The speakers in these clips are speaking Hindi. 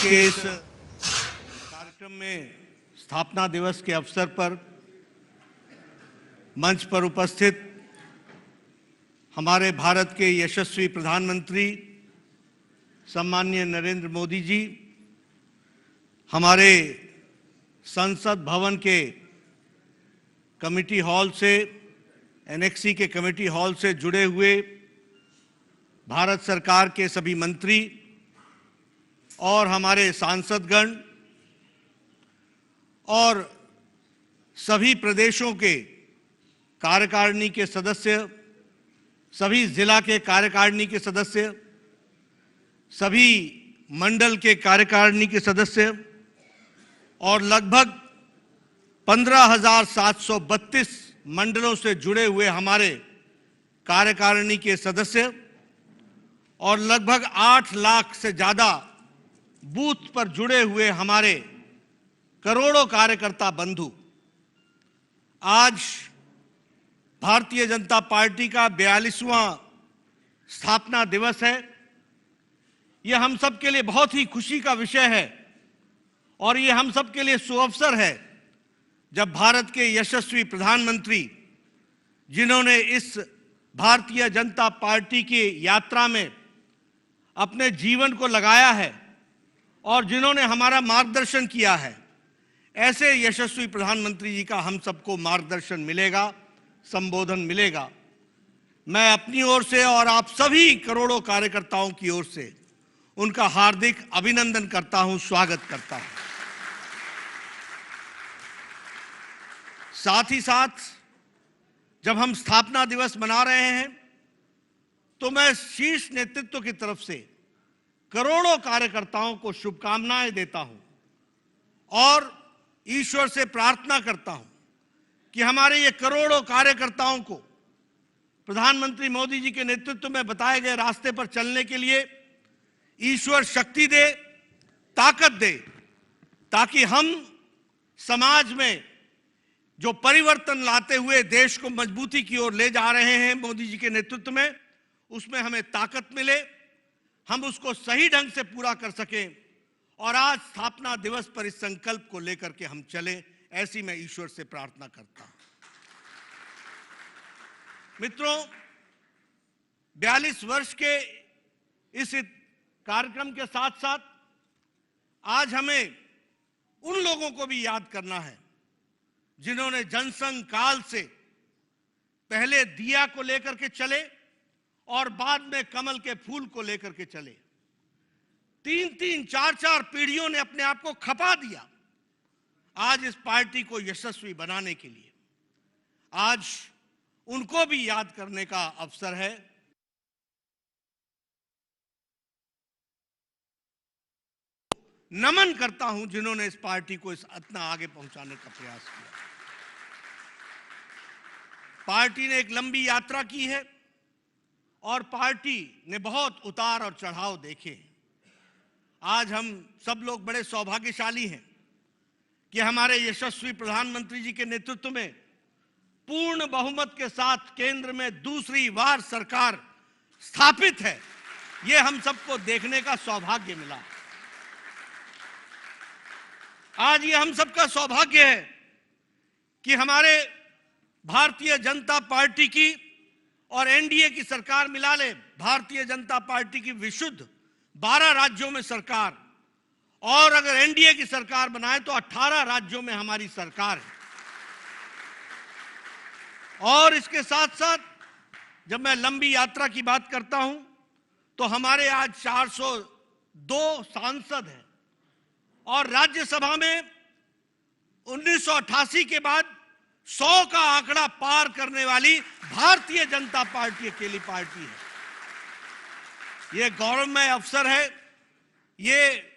के इस कार्यक्रम में स्थापना दिवस के अवसर पर मंच पर उपस्थित हमारे भारत के यशस्वी प्रधानमंत्री सम्माननीय नरेंद्र मोदी जी, हमारे संसद भवन के कमेटी हॉल से, एनेक्सी के कमेटी हॉल से जुड़े हुए भारत सरकार के सभी मंत्री और हमारे सांसदगण और सभी प्रदेशों के कार्यकारिणी के सदस्य, सभी जिला के कार्यकारिणी के सदस्य, सभी मंडल के कार्यकारिणी के सदस्य और लगभग 15,732 मंडलों से जुड़े हुए हमारे कार्यकारिणी के सदस्य और लगभग 8 लाख से ज़्यादा बूथ पर जुड़े हुए हमारे करोड़ों कार्यकर्ता बंधु, आज भारतीय जनता पार्टी का 42वां स्थापना दिवस है। यह हम सब के लिए बहुत ही खुशी का विषय है और ये हम सब के लिए सुअवसर है जब भारत के यशस्वी प्रधानमंत्री, जिन्होंने इस भारतीय जनता पार्टी की यात्रा में अपने जीवन को लगाया है और जिन्होंने हमारा मार्गदर्शन किया है, ऐसे यशस्वी प्रधानमंत्री जी का हम सबको मार्गदर्शन मिलेगा, संबोधन मिलेगा। मैं अपनी ओर से और आप सभी करोड़ों कार्यकर्ताओं की ओर से उनका हार्दिक अभिनंदन करता हूं, स्वागत करता हूं। साथ ही साथ जब हम स्थापना दिवस मना रहे हैं तो मैं शीर्ष नेतृत्व की तरफ से करोड़ों कार्यकर्ताओं को शुभकामनाएं देता हूं और ईश्वर से प्रार्थना करता हूं कि हमारे ये करोड़ों कार्यकर्ताओं को प्रधानमंत्री मोदी जी के नेतृत्व में बताए गए रास्ते पर चलने के लिए ईश्वर शक्ति दे, ताकत दे, ताकि हम समाज में जो परिवर्तन लाते हुए देश को मजबूती की ओर ले जा रहे हैं मोदी जी के नेतृत्व में, उसमें हमें ताकत मिले, हम उसको सही ढंग से पूरा कर सकें और आज स्थापना दिवस पर इस संकल्प को लेकर के हम चलें, ऐसी मैं ईश्वर से प्रार्थना करता हूं। मित्रों, 42 वर्ष के इस कार्यक्रम के साथ साथ आज हमें उन लोगों को भी याद करना है जिन्होंने जनसंघ काल से पहले दिया को लेकर के चले और बाद में कमल के फूल को लेकर के चले। 3-3, 4-4 पीढ़ियों ने अपने आप को खपा दिया आज इस पार्टी को यशस्वी बनाने के लिए। आज उनको भी याद करने का अवसर है। नमन करता हूं जिन्होंने इस पार्टी को इतना आगे पहुंचाने का प्रयास किया। पार्टी ने एक लंबी यात्रा की है और पार्टी ने बहुत उतार और चढ़ाव देखे। आज हम सब लोग बड़े सौभाग्यशाली हैं कि हमारे यशस्वी प्रधानमंत्री जी के नेतृत्व में पूर्ण बहुमत के साथ केंद्र में दूसरी बार सरकार स्थापित है। ये हम सबको देखने का सौभाग्य मिला। आज ये हम सबका सौभाग्य है कि हमारे भारतीय जनता पार्टी की और एनडीए की सरकार मिला ले, भारतीय जनता पार्टी की विशुद्ध 12 राज्यों में सरकार, और अगर एनडीए की सरकार बनाए तो 18 राज्यों में हमारी सरकार है। और इसके साथ साथ जब मैं लंबी यात्रा की बात करता हूं तो हमारे आज 402 सांसद हैं और राज्यसभा में 1988 के बाद 100 का आंकड़ा पार करने वाली भारतीय जनता पार्टी अकेली पार्टी है। यह गौरवमय अवसर है, ये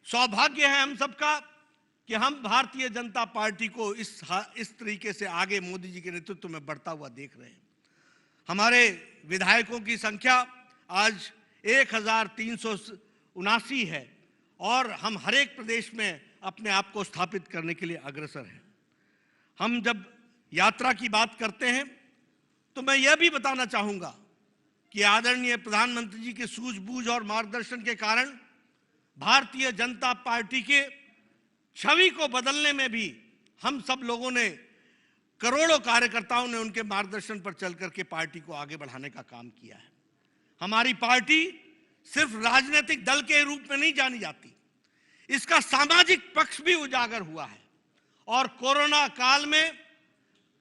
सौभाग्य है हम सबका कि हम भारतीय जनता पार्टी को इस तरीके से आगे मोदी जी के नेतृत्व में बढ़ता हुआ देख रहे हैं। हमारे विधायकों की संख्या आज 1379 है और हम हर एक प्रदेश में अपने आप को स्थापित करने के लिए अग्रसर हैं। हम जब यात्रा की बात करते हैं तो मैं यह भी बताना चाहूँगा कि आदरणीय प्रधानमंत्री जी के सूझबूझ और मार्गदर्शन के कारण भारतीय जनता पार्टी के छवि को बदलने में भी हम सब लोगों ने, करोड़ों कार्यकर्ताओं ने उनके मार्गदर्शन पर चल करके पार्टी को आगे बढ़ाने का काम किया है। हमारी पार्टी सिर्फ राजनीतिक दल के रूप में नहीं जानी जाती, इसका सामाजिक पक्ष भी उजागर हुआ है। और कोरोना काल में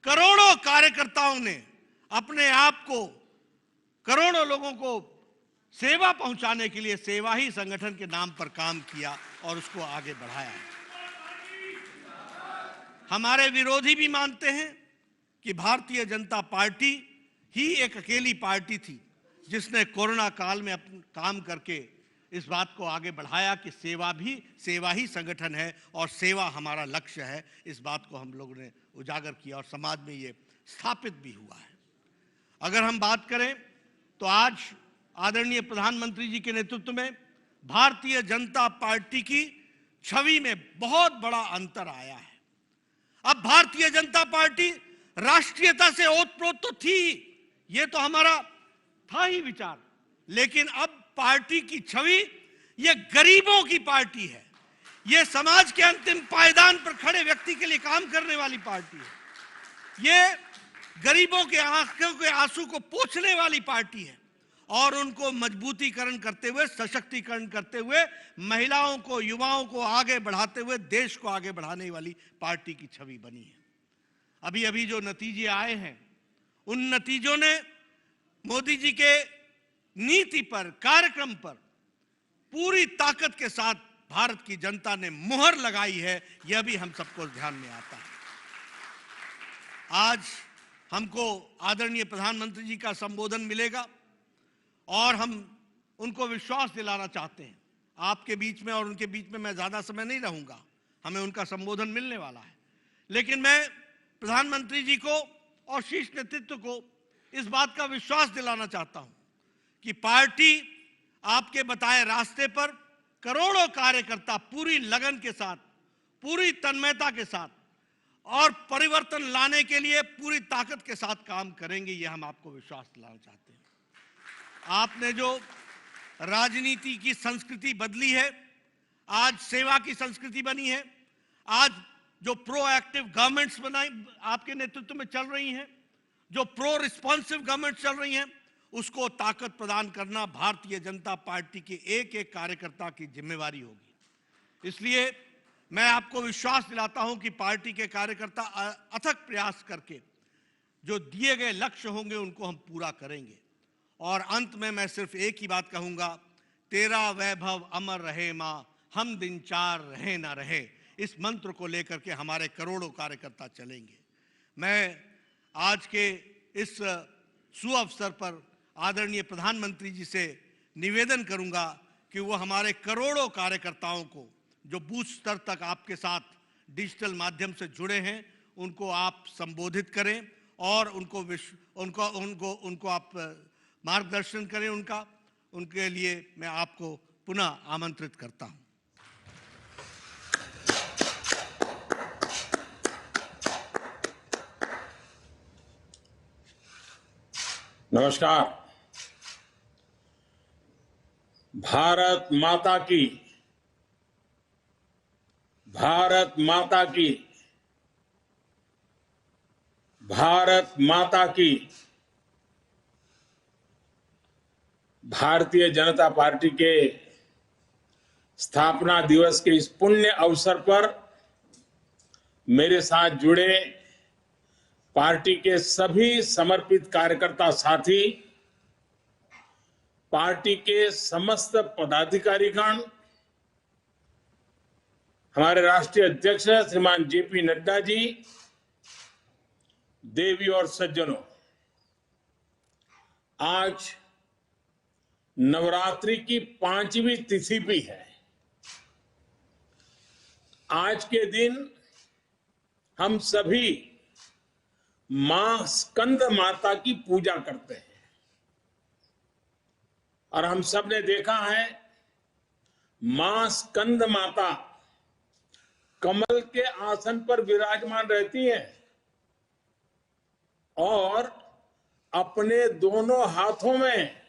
करोड़ों कार्यकर्ताओं ने अपने आप को, करोड़ों लोगों को सेवा पहुंचाने के लिए सेवा ही संगठन के नाम पर काम किया और उसको आगे बढ़ाया है। हमारे विरोधी भी मानते हैं कि भारतीय जनता पार्टी ही एक अकेली पार्टी थी जिसने कोरोना काल में अपना काम करके इस बात को आगे बढ़ाया कि सेवा ही संगठन है और सेवा हमारा लक्ष्य है। इस बात को हम लोगों ने उजागर किया और समाज में ये स्थापित भी हुआ है। अगर हम बात करें तो आज आदरणीय प्रधानमंत्री जी के नेतृत्व में भारतीय जनता पार्टी की छवि में बहुत बड़ा अंतर आया है। अब भारतीय जनता पार्टी राष्ट्रीयता से ओतप्रोत तो थी, ये तो हमारा था ही विचार, लेकिन अब पार्टी की छवि ये गरीबों की पार्टी है, ये समाज के अंतिम पायदान पर खड़े व्यक्ति के लिए काम करने वाली पार्टी है, ये गरीबों के आंखों के आंसू को पोंछने वाली पार्टी है और उनको मजबूतीकरण करते हुए, सशक्तिकरण करते हुए, महिलाओं को, युवाओं को आगे बढ़ाते हुए देश को आगे बढ़ाने वाली पार्टी की छवि बनी है। अभी अभी जो नतीजे आए हैं, उन नतीजों ने मोदी जी के नीति पर, कार्यक्रम पर पूरी ताकत के साथ भारत की जनता ने मुहर लगाई है, यह भी हम सबको ध्यान में आता है। आज हमको आदरणीय प्रधानमंत्री जी का संबोधन मिलेगा और हम उनको विश्वास दिलाना चाहते हैं। आपके बीच में और उनके बीच में मैं ज़्यादा समय नहीं रहूँगा, हमें उनका संबोधन मिलने वाला है, लेकिन मैं प्रधानमंत्री जी को और शीर्ष नेतृत्व को इस बात का विश्वास दिलाना चाहता हूँ कि पार्टी आपके बताए रास्ते पर करोड़ों कार्यकर्ता पूरी लगन के साथ, पूरी तन्मयता के साथ और परिवर्तन लाने के लिए पूरी ताकत के साथ काम करेंगे, ये हम आपको विश्वास दिलाना चाहते हैं। आपने जो राजनीति की संस्कृति बदली है, आज सेवा की संस्कृति बनी है, आज जो प्रोएक्टिव गवर्नमेंट्स बनाई आपके नेतृत्व में चल रही हैं, जो प्रो रिस्पॉन्सिव गवर्नमेंट चल रही हैं, उसको ताकत प्रदान करना भारतीय जनता पार्टी के एक एक कार्यकर्ता की जिम्मेवारी होगी। इसलिए मैं आपको विश्वास दिलाता हूं कि पार्टी के कार्यकर्ता अथक प्रयास करके जो दिए गए लक्ष्य होंगे उनको हम पूरा करेंगे। और अंत में मैं सिर्फ एक ही बात कहूंगा, तेरा वैभव अमर रहे मां, हम दिन चार रहे ना रहे, इस मंत्र को लेकर के हमारे करोड़ों कार्यकर्ता चलेंगे। मैं आज के इस सुअवसर पर आदरणीय प्रधानमंत्री जी से निवेदन करूंगा कि वो हमारे करोड़ों कार्यकर्ताओं को जो बूथ स्तर तक आपके साथ डिजिटल माध्यम से जुड़े हैं, उनको आप संबोधित करें और उनको आप मार्गदर्शन करें। उनके लिए मैं आपको पुनः आमंत्रित करता हूं। नमस्कार। भारत माता की, भारत माता की, भारत माता की। भारतीय जनता पार्टी के स्थापना दिवस के इस पुण्य अवसर पर मेरे साथ जुड़े पार्टी के सभी समर्पित कार्यकर्ता साथी, पार्टी के समस्त पदाधिकारीगण, हमारे राष्ट्रीय अध्यक्ष श्रीमान जेपी नड्डा जी, देवी और सज्जनों, आज नवरात्रि की 5वीं तिथि भी है। आज के दिन हम सभी मां स्कंद माता की पूजा करते हैं और हम सब ने देखा है मां स्कंद माता कमल के आसन पर विराजमान रहती हैं और अपने दोनों हाथों में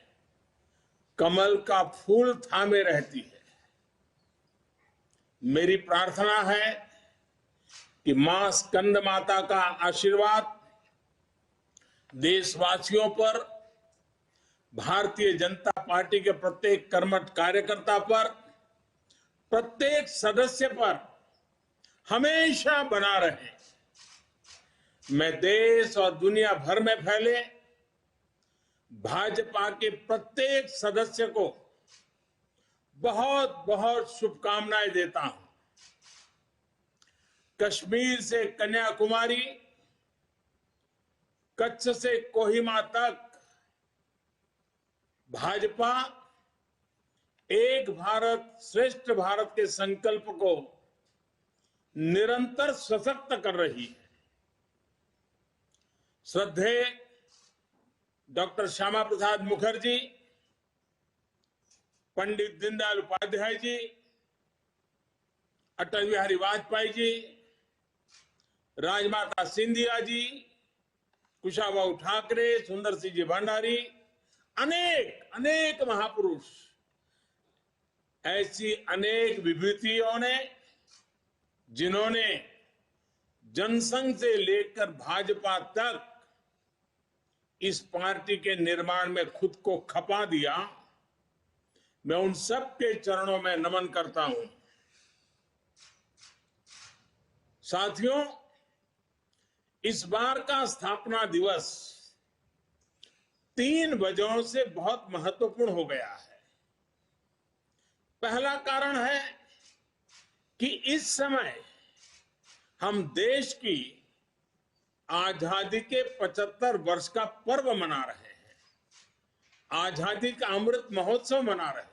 कमल का फूल थामे रहती है। मेरी प्रार्थना है कि मां स्कंद माता का आशीर्वाद देशवासियों पर, भारतीय जनता पार्टी के प्रत्येक कर्मठ कार्यकर्ता पर, प्रत्येक सदस्य पर हमेशा बना रहे। मैं देश और दुनिया भर में फैले भाजपा के प्रत्येक सदस्य को बहुत बहुत शुभकामनाएं देता हूं। कश्मीर से कन्याकुमारी, कच्छ से कोहिमा तक भाजपा एक भारत श्रेष्ठ भारत के संकल्प को निरंतर सशक्त कर रही है। श्रद्धेय डॉक्टर श्यामा प्रसाद मुखर्जी, पंडित दीनदयाल उपाध्याय जी, अटल बिहारी वाजपेयी जी, राजमाता सिंधिया जी, कुशाभाऊ ठाकरे, सुंदर सिंह जी भंडारी, अनेक अनेक महापुरुष, ऐसी अनेक विभूतियों ने, जिन्होंने जनसंघ से लेकर भाजपा तक इस पार्टी के निर्माण में खुद को खपा दिया, मैं उन सब के चरणों में नमन करता हूं। साथियों, इस बार का स्थापना दिवस 3 वजहों से बहुत महत्वपूर्ण हो गया है। पहला कारण है कि इस समय हम देश की आजादी के 75 वर्ष का पर्व मना रहे हैं, आजादी का अमृत महोत्सव मना रहे हैं।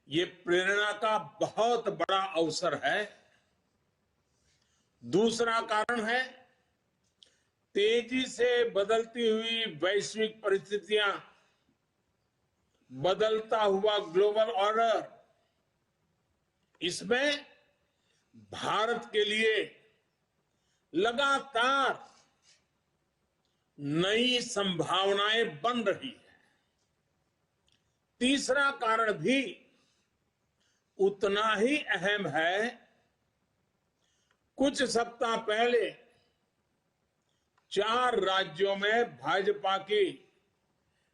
ये प्रेरणा का बहुत बड़ा अवसर है। दूसरा कारण है तेजी से बदलती हुई वैश्विक परिस्थितियां, बदलता हुआ ग्लोबल ऑर्डर, इसमें भारत के लिए लगातार नई संभावनाएं बन रही है। तीसरा कारण भी उतना ही अहम है। कुछ सप्ताह पहले 4 राज्यों में भाजपा की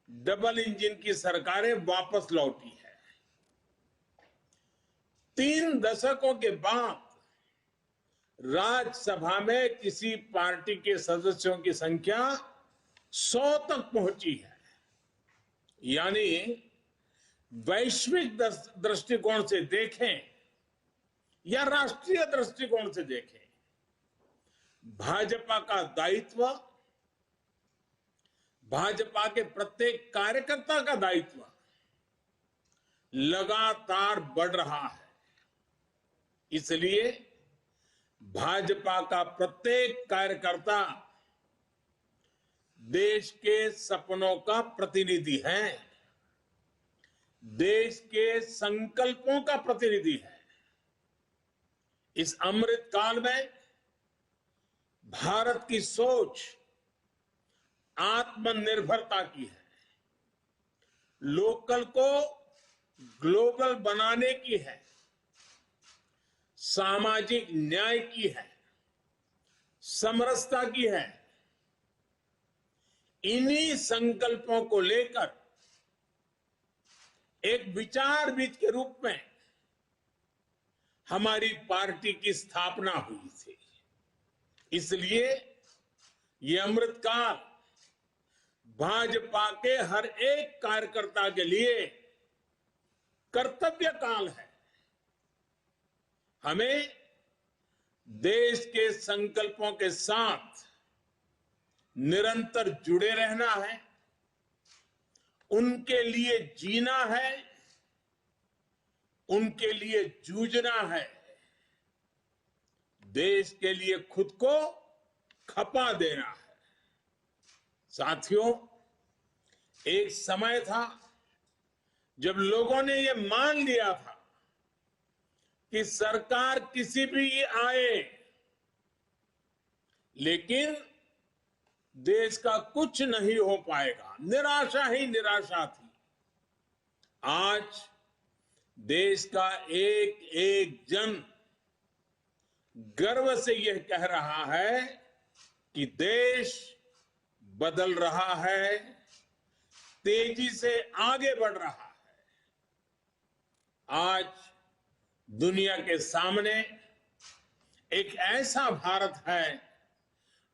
डबल इंजन की सरकारें वापस लौटी है। 3 दशकों के बाद राज्यसभा में किसी पार्टी के सदस्यों की संख्या 100 तक पहुंची है। यानी वैश्विक दृष्टिकोण से देखें या राष्ट्रीय दृष्टिकोण से देखें, भाजपा का दायित्व, भाजपा के प्रत्येक कार्यकर्ता का दायित्व लगातार बढ़ रहा है। इसलिए भाजपा का प्रत्येक कार्यकर्ता देश के सपनों का प्रतिनिधि है, देश के संकल्पों का प्रतिनिधि है। इस अमृत काल में भारत की सोच आत्मनिर्भरता की है, लोकल को ग्लोबल बनाने की है, सामाजिक न्याय की है, समरसता की है। इन्हीं संकल्पों को लेकर एक विचार बीज के रूप में हमारी पार्टी की स्थापना हुई थी। इसलिए ये अमृतकाल भाजपा के हर एक कार्यकर्ता के लिए कर्तव्य काल है। हमें देश के संकल्पों के साथ निरंतर जुड़े रहना है, उनके लिए जीना है, उनके लिए जूझना है, देश के लिए खुद को खपा देना है। साथियों, एक समय था जब लोगों ने यह मान लिया था कि सरकार किसी भी आए, लेकिन देश का कुछ नहीं हो पाएगा, निराशा ही निराशा थी। आज देश का एक एक जन गर्व से यह कह रहा है कि देश बदल रहा है, तेजी से आगे बढ़ रहा है। आज दुनिया के सामने एक ऐसा भारत है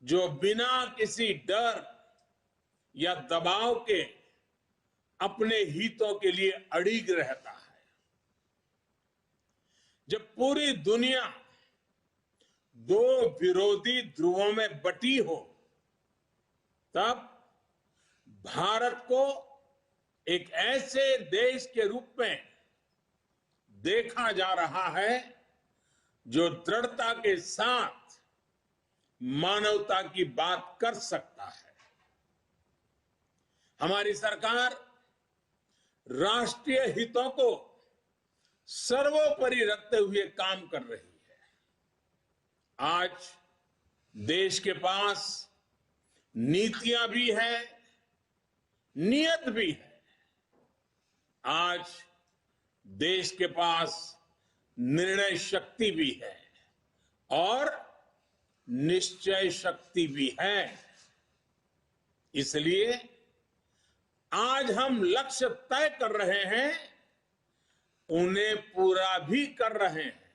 जो बिना किसी डर या दबाव के अपने हितों के लिए अड़िग रहता है। जब पूरी दुनिया दो विरोधी ध्रुवों में बटी हो, तब भारत को एक ऐसे देश के रूप में देखा जा रहा है जो दृढ़ता के साथ मानवता की बात कर सकता है। हमारी सरकार राष्ट्रीय हितों को सर्वोपरि रखते हुए काम कर रही है। आज देश के पास नीतियां भी है, नियत भी है। आज देश के पास निर्णय शक्ति भी है और निश्चय शक्ति भी है। इसलिए आज हम लक्ष्य तय कर रहे हैं, उन्हें पूरा भी कर रहे हैं।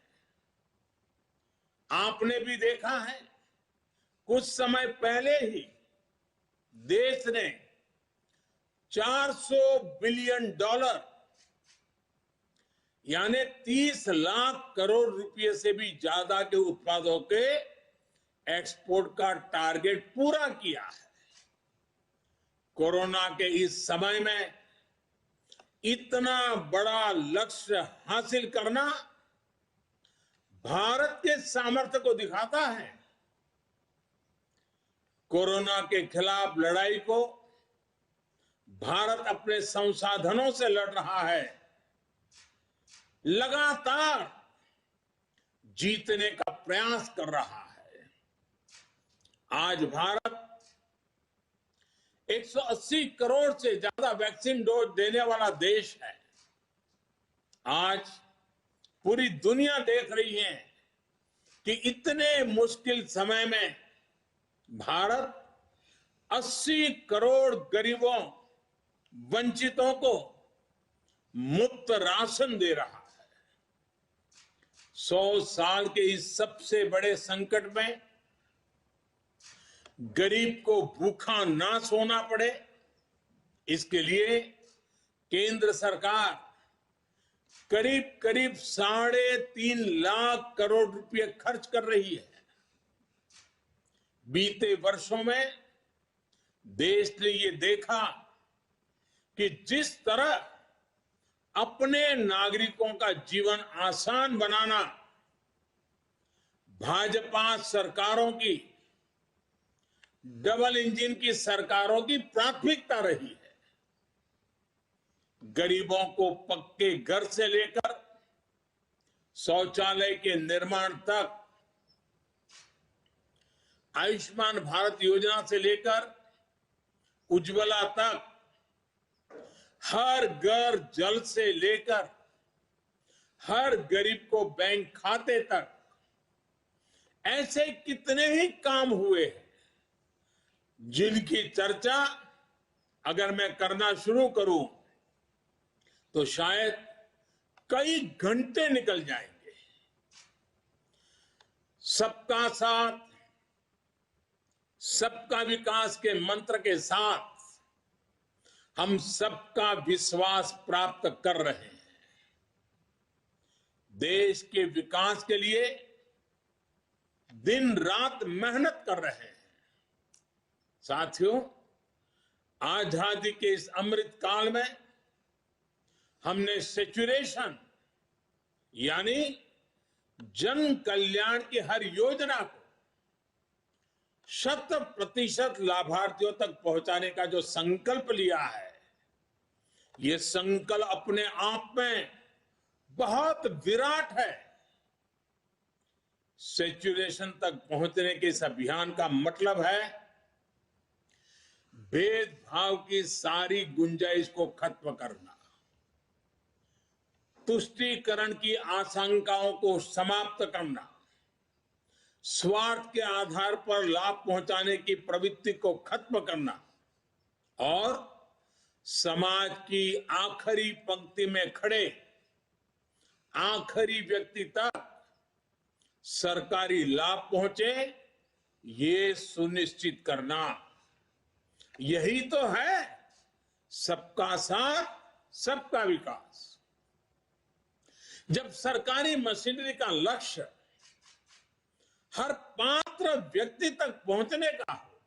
आपने भी देखा है, कुछ समय पहले ही देश ने $400 बिलियन यानी 30 लाख करोड़ रुपए से भी ज्यादा के उत्पादों के एक्सपोर्ट का टारगेट पूरा किया है। कोरोना के इस समय में इतना बड़ा लक्ष्य हासिल करना भारत के सामर्थ्य को दिखाता है। कोरोना के खिलाफ लड़ाई को भारत अपने संसाधनों से लड़ रहा है, लगातार जीतने का प्रयास कर रहा है। आज भारत 180 करोड़ से ज्यादा वैक्सीन डोज देने वाला देश है। आज पूरी दुनिया देख रही है कि इतने मुश्किल समय में भारत 80 करोड़ गरीबों, वंचितों को मुफ्त राशन दे रहा है। 100 साल के इस सबसे बड़े संकट में गरीब को भूखा ना सोना पड़े, इसके लिए केंद्र सरकार करीब करीब 3.5 लाख करोड़ रुपए खर्च कर रही है। बीते वर्षों में देश ने ये देखा कि जिस तरह अपने नागरिकों का जीवन आसान बनाना भाजपा सरकारों की, डबल इंजन की सरकारों की प्राथमिकता रही है। गरीबों को पक्के घर से लेकर शौचालय के निर्माण तक, आयुष्मान भारत योजना से लेकर उज्ज्वला तक, हर घर जल से लेकर हर गरीब को बैंक खाते तक, ऐसे कितने ही काम हुए हैं जिनकी चर्चा अगर मैं करना शुरू करूं तो शायद कई घंटे निकल जाएंगे। सबका साथ, सबका विकास के मंत्र के साथ हम सबका विश्वास प्राप्त कर रहे हैं। देश के विकास के लिए दिन रात मेहनत कर रहे हैं। साथियों, आजादी के इस अमृत काल में हमने सेचुरेशन यानी जन कल्याण की हर योजना को 100% लाभार्थियों तक पहुंचाने का जो संकल्प लिया है, ये संकल्प अपने आप में बहुत विराट है। सेचुरेशन तक पहुंचने के इस अभियान का मतलब है भेदभाव की सारी गुंजाइश को खत्म करना, तुष्टीकरण की आशंकाओं को समाप्त करना, स्वार्थ के आधार पर लाभ पहुंचाने की प्रवृत्ति को खत्म करना और समाज की आखिरी पंक्ति में खड़े आखिरी व्यक्ति तक सरकारी लाभ पहुंचे, ये सुनिश्चित करना, यही तो है सबका साथ सबका विकास। जब सरकारी मशीनरी का लक्ष्य हर पात्र व्यक्ति तक पहुंचने का हो,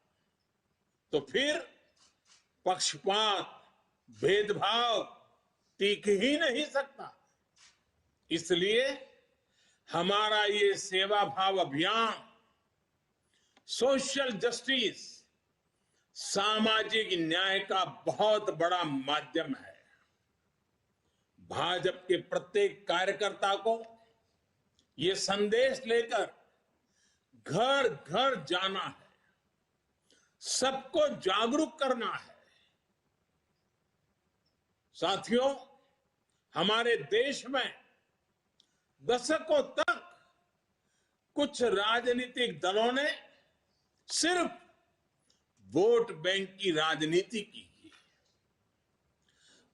तो फिर पक्षपात, भेदभाव टिक ही नहीं सकता। इसलिए हमारा ये सेवा भाव अभियान सोशल जस्टिस, सामाजिक न्याय का बहुत बड़ा माध्यम है। भाजपा के प्रत्येक कार्यकर्ता को ये संदेश लेकर घर घर जाना है, सबको जागरूक करना है। साथियों, हमारे देश में दशकों तक कुछ राजनीतिक दलों ने सिर्फ वोट बैंक की राजनीति की।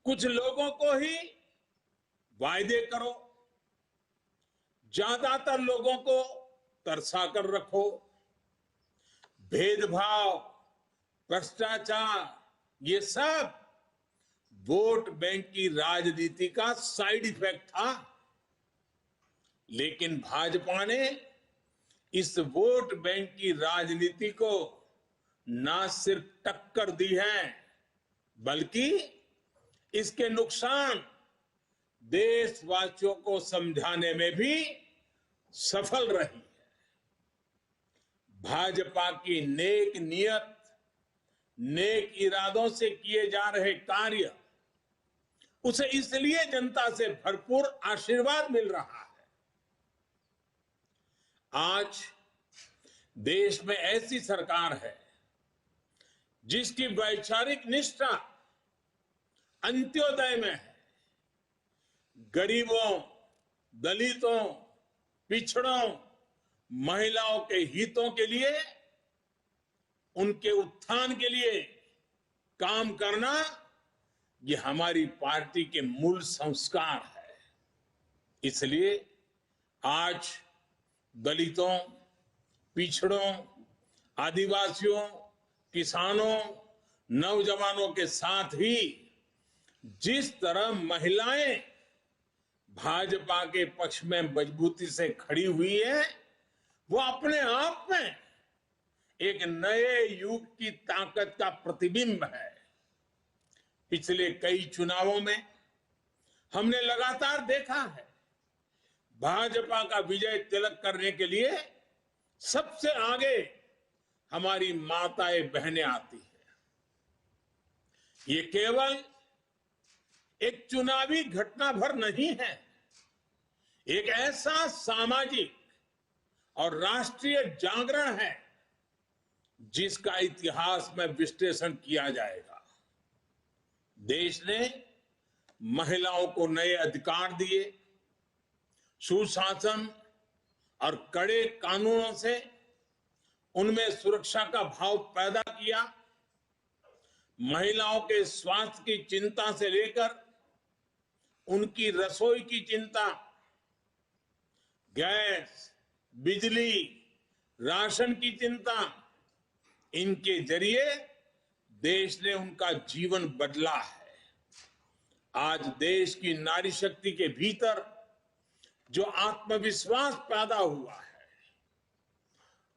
कुछ लोगों को ही वायदे करो, ज्यादातर लोगों को तरसा कर रखो। भेदभाव, भ्रष्टाचार, ये सब वोट बैंक की राजनीति का साइड इफेक्ट था। लेकिन भाजपा ने इस वोट बैंक की राजनीति को ना सिर्फ टक्कर दी है, बल्कि इसके नुकसान देशवासियों को समझाने में भी सफल रही है। भाजपा की नेक नियत, नेक इरादों से किए जा रहे कार्य, उसे इसलिए जनता से भरपूर आशीर्वाद मिल रहा है। आज देश में ऐसी सरकार है जिसकी वैचारिक निष्ठा अंत्योदय में है। गरीबों, दलितों, पिछड़ों, महिलाओं के हितों के लिए, उनके उत्थान के लिए काम करना, ये हमारी पार्टी के मूल संस्कार है। इसलिए आज दलितों, पिछड़ों, आदिवासियों, किसानों, नौजवानों के साथ ही जिस तरह महिलाएं भाजपा के पक्ष में मजबूती से खड़ी हुई है, वो अपने आप में एक नए युग की ताकत का प्रतिबिंब है। पिछले कई चुनावों में हमने लगातार देखा है, भाजपा का विजय तिलक करने के लिए सबसे आगे हमारी माताएं बहनें आती है। ये केवल एक चुनावी घटना भर नहीं है, एक ऐसा सामाजिक और राष्ट्रीय जागरण है जिसका इतिहास में विश्लेषण किया जाएगा। देश ने महिलाओं को नए अधिकार दिए, सुशासन और कड़े कानूनों से उनमें सुरक्षा का भाव पैदा किया। महिलाओं के स्वास्थ्य की चिंता से लेकर उनकी रसोई की चिंता, गैस, बिजली, राशन की चिंता, इनके जरिए देश ने उनका जीवन बदला है। आज देश की नारी शक्ति के भीतर जो आत्मविश्वास पैदा हुआ है,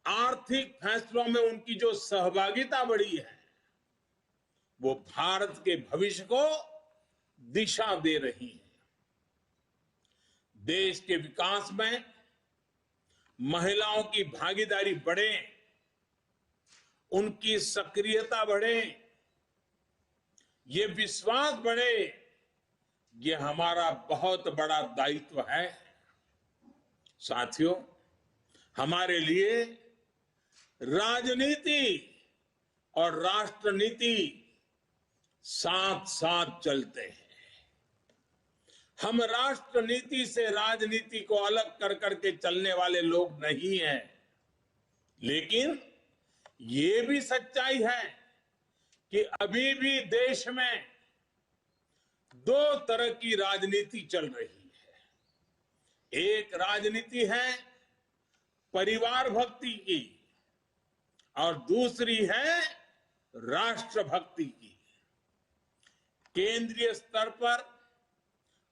आर्थिक फैसलों में उनकी जो सहभागिता बढ़ी है, वो भारत के भविष्य को दिशा दे रही है। देश के विकास में महिलाओं की भागीदारी बढ़े, उनकी सक्रियता बढ़े, ये विश्वास बढ़े, ये हमारा बहुत बड़ा दायित्व है। साथियों, हमारे लिए राजनीति और राष्ट्रनीति साथ साथ चलते हैं। हम राष्ट्र नीति से राजनीति को अलग कर करके चलने वाले लोग नहीं हैं, लेकिन ये भी सच्चाई है कि अभी भी देश में दो तरह की राजनीति चल रही है। एक राजनीति है परिवार भक्ति की और दूसरी है राष्ट्र भक्ति की। केंद्रीय स्तर पर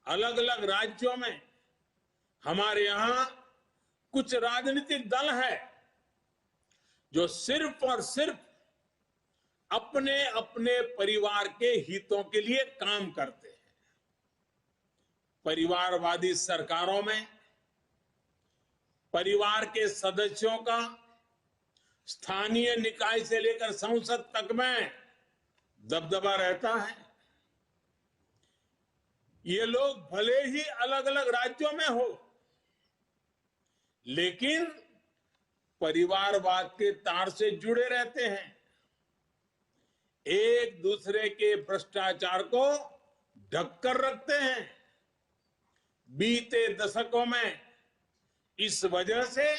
अलग अलग राज्यों में हमारे यहां कुछ राजनीतिक दल है जो सिर्फ और सिर्फ अपने अपने परिवार के हितों के लिए काम करते हैं। परिवारवादी सरकारों में परिवार के सदस्यों का स्थानीय निकाय से लेकर संसद तक में दबदबा रहता है। ये लोग भले ही अलग अलग राज्यों में हो, लेकिन परिवारवाद के तार से जुड़े रहते हैं। एक दूसरे के भ्रष्टाचार को ढककर रखते हैं। बीते दशकों में इस वजह से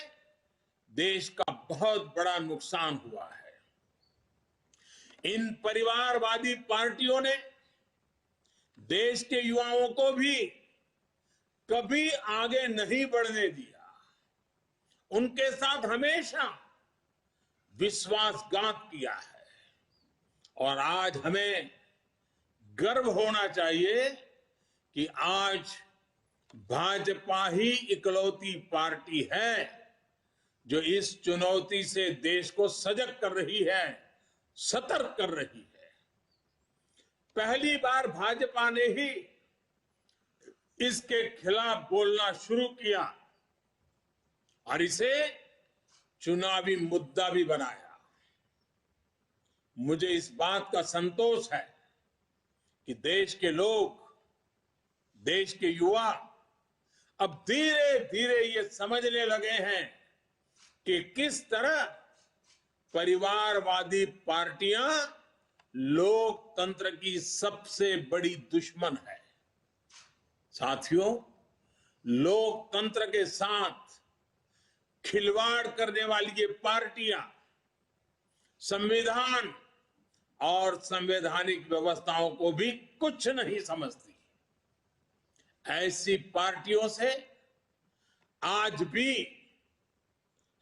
देश का बहुत बड़ा नुकसान हुआ है। इन परिवारवादी पार्टियों ने देश के युवाओं को भी कभी आगे नहीं बढ़ने दिया। उनके साथ हमेशा विश्वासघात किया है और आज हमें गर्व होना चाहिए कि आज भाजपा ही इकलौती पार्टी है जो इस चुनौती से देश को सजग कर रही है, सतर्क कर रही है। पहली बार भाजपा ने ही इसके खिलाफ बोलना शुरू किया और इसे चुनावी मुद्दा भी बनाया। मुझे इस बात का संतोष है कि देश के लोग, देश के युवा अब धीरे धीरे ये समझने लगे हैं कि किस तरह परिवारवादी पार्टियां लोकतंत्र की सबसे बड़ी दुश्मन है। साथियों, लोकतंत्र के साथ खिलवाड़ करने वाली ये पार्टियां संविधान और संवैधानिक व्यवस्थाओं को भी कुछ नहीं समझती। ऐसी पार्टियों से आज भी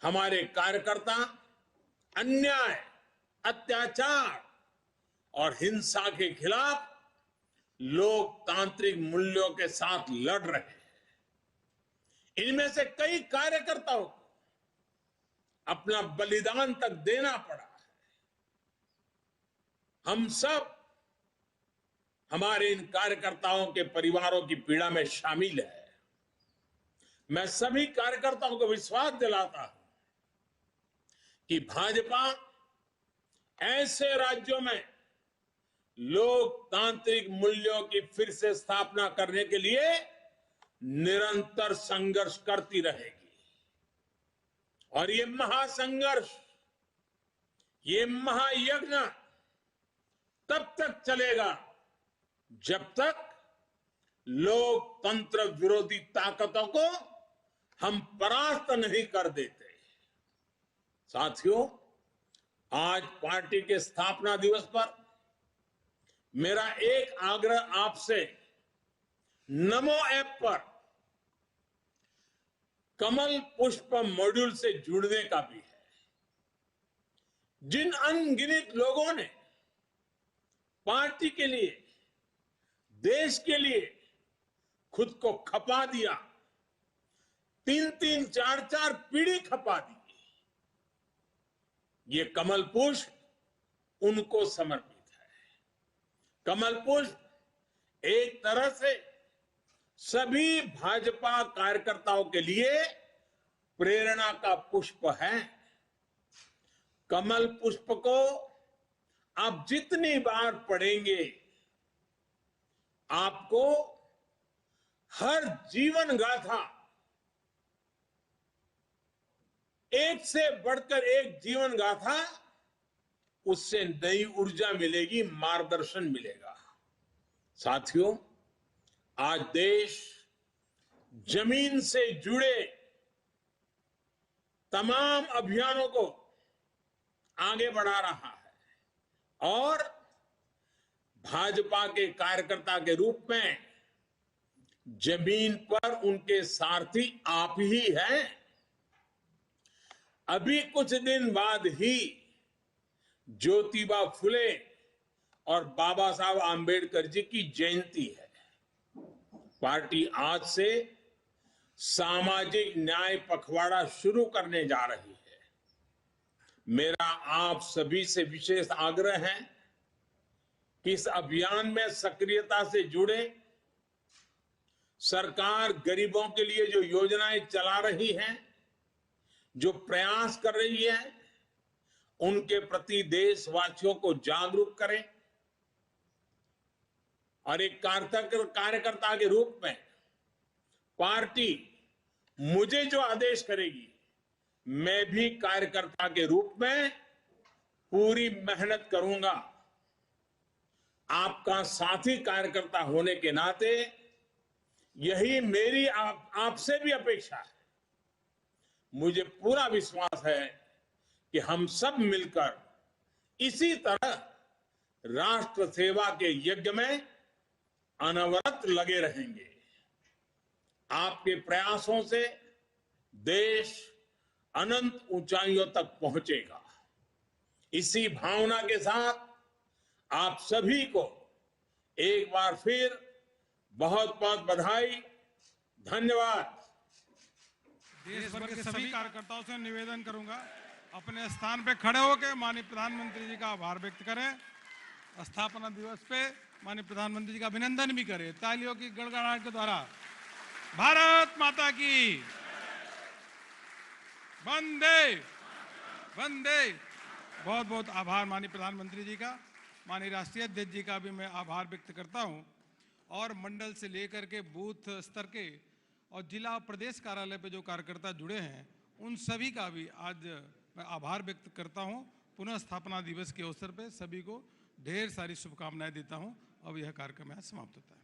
हमारे कार्यकर्ता अन्याय, अत्याचार और हिंसा के खिलाफ लोकतांत्रिक मूल्यों के साथ लड़ रहे हैं। इनमें से कई कार्यकर्ताओं को अपना बलिदान तक देना पड़ा है। हम सब हमारे इन कार्यकर्ताओं के परिवारों की पीड़ा में शामिल है। मैं सभी कार्यकर्ताओं को विश्वास दिलाता हूं कि भाजपा ऐसे राज्यों में लोकतांत्रिक मूल्यों की फिर से स्थापना करने के लिए निरंतर संघर्ष करती रहेगी। और ये महासंघर्ष, ये महायज्ञ तब तक चलेगा जब तक लोकतंत्र विरोधी ताकतों को हम परास्त नहीं कर देते। साथियों, आज पार्टी के स्थापना दिवस पर मेरा एक आग्रह आपसे नमो ऐप पर कमल पुष्प मॉड्यूल से जुड़ने का भी है। जिन अनगिनत लोगों ने पार्टी के लिए, देश के लिए खुद को खपा दिया, 3-3, 4-4 पीढ़ी खपा दी, ये कमल पुष्प उनको समर्पित है। कमल पुष्प एक तरह से सभी भाजपा कार्यकर्ताओं के लिए प्रेरणा का पुष्प है। कमल पुष्प को आप जितनी बार पढ़ेंगे, आपको हर जीवन गाथा, एक से बढ़कर एक जीवन गाथा, उससे नई ऊर्जा मिलेगी, मार्गदर्शन मिलेगा। साथियों, आज देश जमीन से जुड़े तमाम अभियानों को आगे बढ़ा रहा है और भाजपा के कार्यकर्ता के रूप में जमीन पर उनके सारथी आप ही हैं। अभी कुछ दिन बाद ही ज्योतिबा फुले और बाबा साहब आंबेडकर जी की जयंती है। पार्टी आज से सामाजिक न्याय पखवाड़ा शुरू करने जा रही है। मेरा आप सभी से विशेष आग्रह है कि इस अभियान में सक्रियता से जुड़े। सरकार गरीबों के लिए जो योजनाएं चला रही है, जो प्रयास कर रही है, उनके प्रति देशवासियों को जागरूक करें और एक कार्यकर्ता के रूप में पार्टी मुझे जो आदेश करेगी, मैं भी कार्यकर्ता के रूप में पूरी मेहनत करूंगा। आपका साथी कार्यकर्ता होने के नाते यही मेरी आपसे भी अपेक्षा है। मुझे पूरा विश्वास है कि हम सब मिलकर इसी तरह राष्ट्र सेवा के यज्ञ में अनवरत लगे रहेंगे। आपके प्रयासों से देश अनंत ऊंचाइयों तक पहुंचेगा। इसी भावना के साथ आप सभी को एक बार फिर बहुत बहुत बधाई, धन्यवाद। देश भर के सभी कार्यकर्ताओं से निवेदन करूंगा, अपने स्थान पे खड़े होकर माननीय प्रधानमंत्री जी का आभार व्यक्त करें। स्थापना दिवस पे माननीय प्रधानमंत्री जी का अभिनंदन भी करें तालियों की गड़गड़ाहट के द्वारा। भारत माता की वंदे वंदे। बहुत बहुत आभार माननीय प्रधानमंत्री जी का। माननीय राष्ट्रीय अध्यक्ष जी का भी मैं आभार व्यक्त करता हूं और मंडल से लेकर के बूथ स्तर के और जिला प्रदेश कार्यालय पे जो कार्यकर्ता जुड़े हैं उन सभी का भी आज मैं आभार व्यक्त करता हूं। पुनः स्थापना दिवस के अवसर पे सभी को ढेर सारी शुभकामनाएं देता हूं। अब यह कार्यक्रम यहाँ समाप्त होता है।